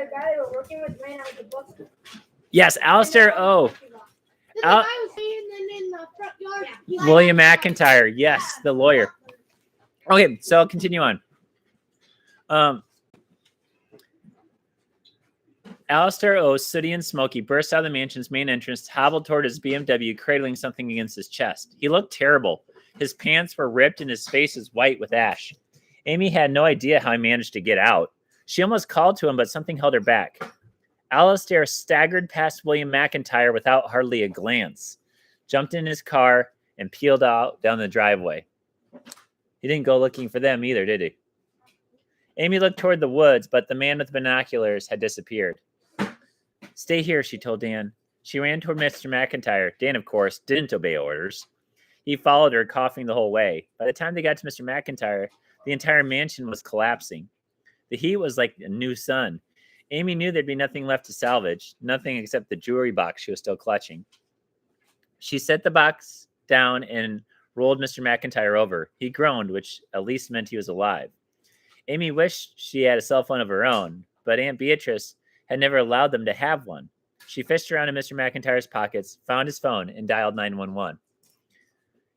guy they were working with ran out of the book. Yes, Alistair O. The guy was standing in the front yard. William McIntyre. Yes, the lawyer. Okay, so I'll continue on. Alistair O, sooty and smoky, burst out of the mansion's main entrance, hobbled toward his BMW, cradling something against his chest. He looked terrible. His pants were ripped and his face was white with ash. Amy had no idea how he managed to get out. She almost called to him, but something held her back. Alistair staggered past William McIntyre without hardly a glance, jumped in his car, and peeled out down the driveway. He didn't go looking for them either, did he? Amy looked toward the woods, but the man with binoculars had disappeared. Stay here, she told Dan. She ran toward Mr. McIntyre. Dan, of course, didn't obey orders. He followed her, coughing the whole way. By the time they got to Mr. McIntyre, the entire mansion was collapsing. The heat was like a new sun. Amy knew there'd be nothing left to salvage, nothing except the jewelry box she was still clutching. She set the box down and rolled Mr. McIntyre over. He groaned, which at least meant he was alive. Amy wished she had a cell phone of her own, but Aunt Beatrice had never allowed them to have one. She fished around in Mr. McIntyre's pockets, found his phone, and dialed 911.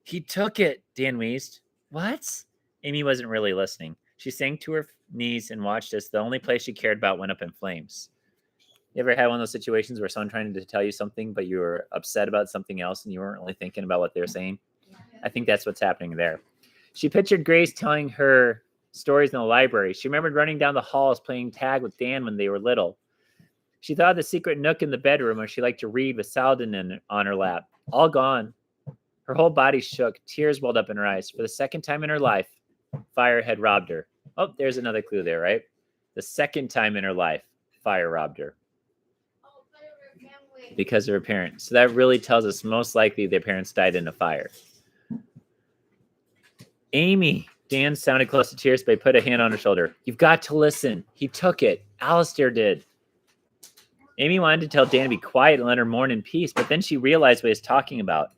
He took it, Dan wheezed. What? Amy wasn't really listening. She sank to her knees and watched as the only place she cared about went up in flames. You ever had one of those situations where someone trying to tell you something, but you were upset about something else and you weren't really thinking about what they were saying? I think that's what's happening there. She pictured Grace telling her stories in the library. She remembered running down the halls playing tag with Dan when they were little. She thought of the secret nook in the bedroom where she liked to read with Saladin on her lap. All gone. Her whole body shook. Tears welled up in her eyes. For the second time in her life, fire had robbed her. Oh, there's another clue there, right? The second time in her life, fire robbed her. Because of her parents. So that really tells us most likely their parents died in a fire. Amy. Dan sounded close to tears, but he put a hand on her shoulder. You've got to listen. He took it. Alistair did. Amy wanted to tell Dan to be quiet and let her mourn in peace, but then she realized what he was talking about.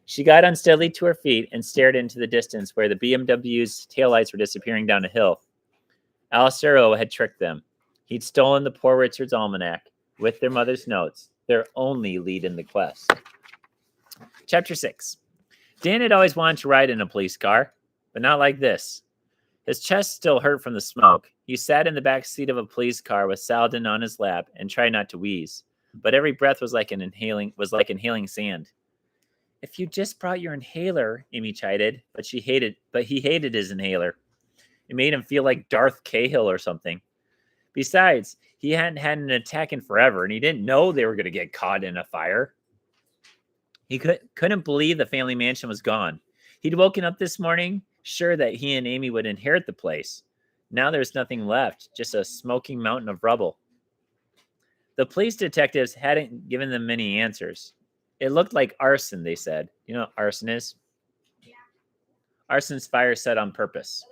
She got unsteadily to her feet and stared into the distance where the BMW's taillights were disappearing down a hill. Alistair O had tricked them. He'd stolen the Poor Richard's Almanac with their mother's notes, their only lead in the quest. Chapter 6. Dan had always wanted to ride in a police car, but not like this. His chest still hurt from the smoke. He sat in the back seat of a police car with Saladin on his lap and tried not to wheeze, but every breath was like inhaling sand. If you just brought your inhaler, Amy chided, but he hated his inhaler. It made him feel like Darth Cahill or something. Besides, he hadn't had an attack in forever, and he didn't know they were going to get caught in a fire. He couldn't believe the family mansion was gone. He'd woken up this morning, sure that he and Amy would inherit the place. Now there's nothing left, just a smoking mountain of rubble. The police detectives hadn't given them many answers. It looked like arson, they said. You know what arson is? Yeah. Arson's fire set on purpose.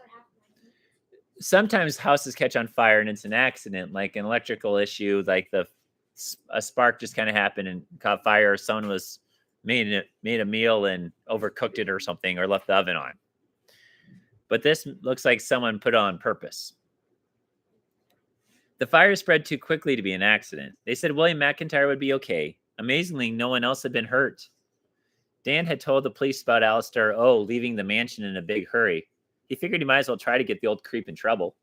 Sometimes houses catch on fire and it's an accident, like an electrical issue, like a spark just kind of happened and caught fire, or someone was made a meal and overcooked it or something, or left the oven on. But this looks like someone put it on purpose. The fire spread too quickly to be an accident. They said William McIntyre would be okay. Amazingly, no one else had been hurt. Dan had told the police about Alistair O leaving the mansion in a big hurry. He figured he might as well try to get the old creep in trouble.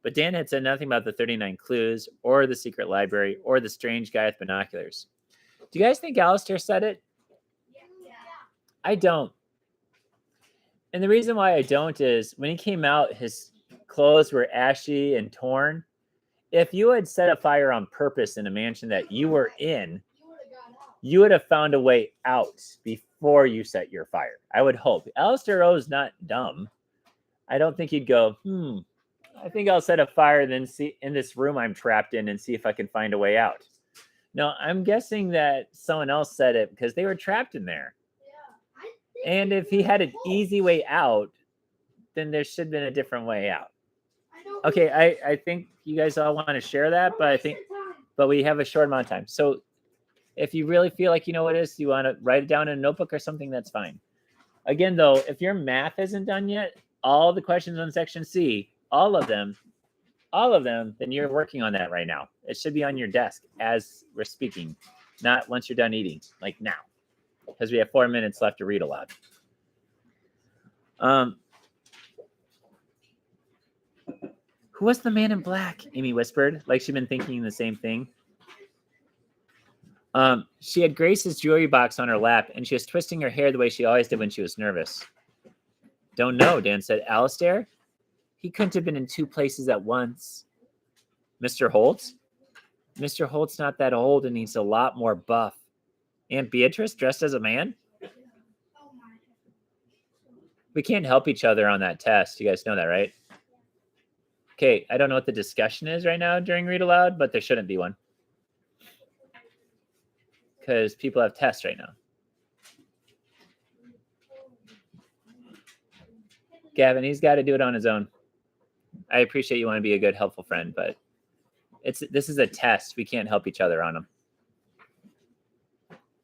But Dan had said nothing about the 39 clues, or the secret library, or the strange guy with binoculars. Do you guys think Alistair said it? Yeah. I don't. And the reason why I don't is when he came out, his clothes were ashy and torn. If you had set a fire on purpose in a mansion that you were in, you would have found a way out before you set your fire. I would hope. Alistair O is not dumb. I don't think he'd go, I think I'll set a fire and then see in this room I'm trapped in and see if I can find a way out. No, I'm guessing that someone else said it because they were trapped in there. Yeah, and if he had an easy way out, then there should have been a different way out. Okay, I think you guys all want to share that, but we have a short amount of time. So if you really feel like you know what it is, you want to write it down in a notebook or something, that's fine. Again, though, if your math isn't done yet, all the questions on section C, all of them, all of them, then you're working on that right now. It should be on your desk as we're speaking, not once you're done eating, like now, because we have 4 minutes left to read aloud. Who was the man in black? Amy whispered, like she'd been thinking the same thing. She had Grace's jewelry box on her lap, and she was twisting her hair the way she always did when she was nervous. Don't know, Dan said. Alistair? He couldn't have been in 2 places at once. Mr. Holt? Mr. Holt's not that old and he's a lot more buff. Aunt Beatrice dressed as a man? We can't help each other on that test. You guys know that, right? Okay, I don't know what the discussion is right now during Read Aloud, but there shouldn't be one. Because people have tests right now. Gavin, he's got to do it on his own. I appreciate you want to be a good, helpful friend, but this is a test. We can't help each other on them.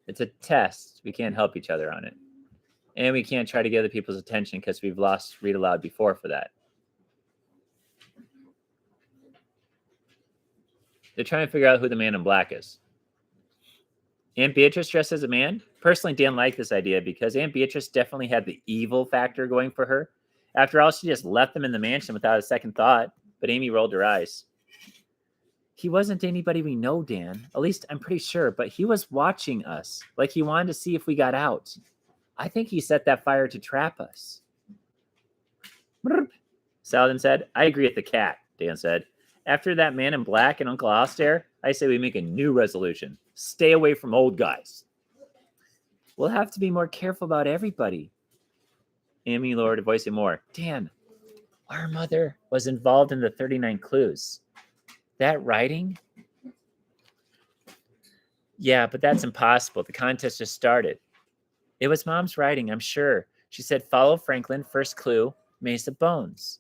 It's a test. We can't help each other on it. And we can't try to get other people's attention because we've lost Read Aloud before for that. They're trying to figure out who the man in black is. Aunt Beatrice dressed as a man? Personally, Dan liked this idea because Aunt Beatrice definitely had the evil factor going for her. After all, she just left them in the mansion without a second thought, but Amy rolled her eyes. He wasn't anybody we know, Dan. At least I'm pretty sure, but he was watching us, like he wanted to see if we got out. I think he set that fire to trap us. Saladin said. I agree with the cat, Dan said. After that man in black and Uncle Alistair, I say we make a new resolution. Stay away from old guys. We'll have to be more careful about everybody. Amy lowered her voice more. Dan, our mother was involved in the 39 clues. That writing? Yeah, but that's impossible. The contest just started. It was Mom's writing, I'm sure. She said, follow Franklin, first clue, Maze of Bones.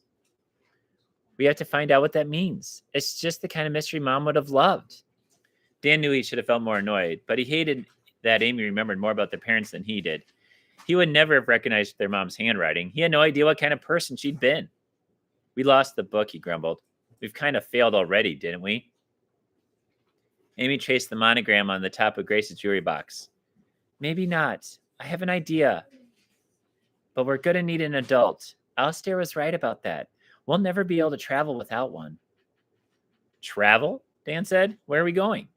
We have to find out what that means. It's just the kind of mystery Mom would have loved. Dan knew he should have felt more annoyed, but he hated that Amy remembered more about their parents than he did. He would never have recognized their mom's handwriting. He had no idea what kind of person she'd been. We lost the book, he grumbled. We've kind of failed already, didn't we? Amy traced the monogram on the top of Grace's jewelry box. Maybe not. I have an idea. But we're going to need an adult. Alistair was right about that. We'll never be able to travel without one. Travel? Dan said. Where are we going?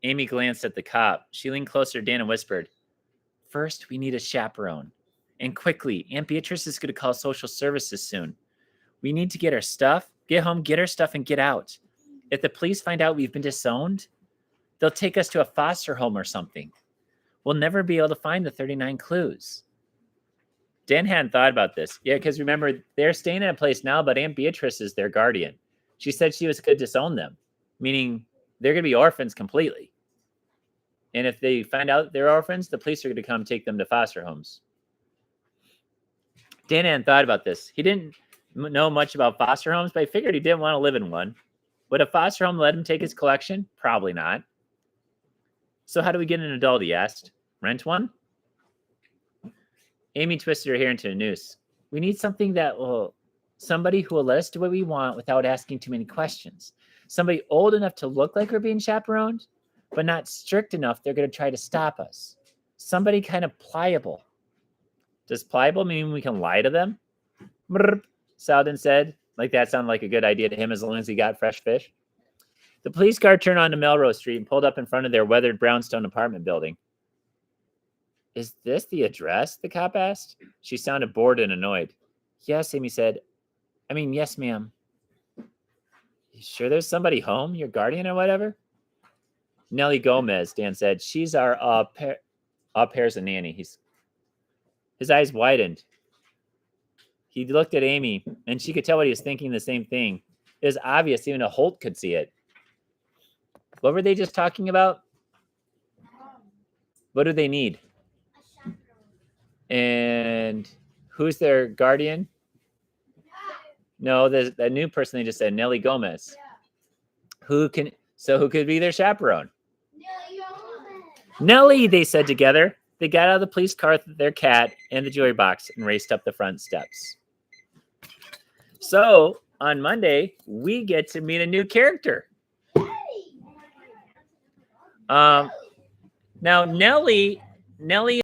Amy glanced at the cop. She leaned closer to Dan and whispered, first, we need a chaperone. And quickly, Aunt Beatrice is going to call social services soon. We need to get our stuff, get home, get our stuff, and get out. If the police find out we've been disowned, they'll take us to a foster home or something. We'll never be able to find the 39 clues. Dan hadn't thought about this. Yeah, because remember, they're staying at a place now, but Aunt Beatrice is their guardian. She said she was going to disown them, meaning they're going to be orphans completely. And if they find out they're orphans, the police are going to come take them to foster homes. Dan hadn't thought about this. He didn't know much about foster homes, but I figured he didn't want to live in one. Would a foster home let him take his collection? Probably not. So how do we get an adult, he asked. Rent one? Amy twisted her hair into a noose. We need something somebody who will let us do what we want without asking too many questions. Somebody old enough to look like we're being chaperoned, but not strict enough they're going to try to stop us. Somebody kind of pliable. Does pliable mean we can lie to them? Brr, Saladin said. Like that sounded like a good idea to him as long as he got fresh fish. The police car turned onto Melrose Street and pulled up in front of their weathered brownstone apartment building. Is this the address? The cop asked. She sounded bored and annoyed. Yes, Amy said. Yes, ma'am. You sure there's somebody home? Your guardian or whatever? Nellie Gomez, Dan said. She's our au pair's a nanny. His eyes widened. He looked at Amy, and she could tell what he was thinking the same thing. It was obvious even a Holt could see it. What were they just talking about? What do they need? And who's their guardian? No, the new person they just said, Nellie Gomez. Who could be their chaperone? Nellie, they said together. They got out of the police car with their cat and the jewelry box and raced up the front steps. So on Monday, we get to meet a new character. Now Nellie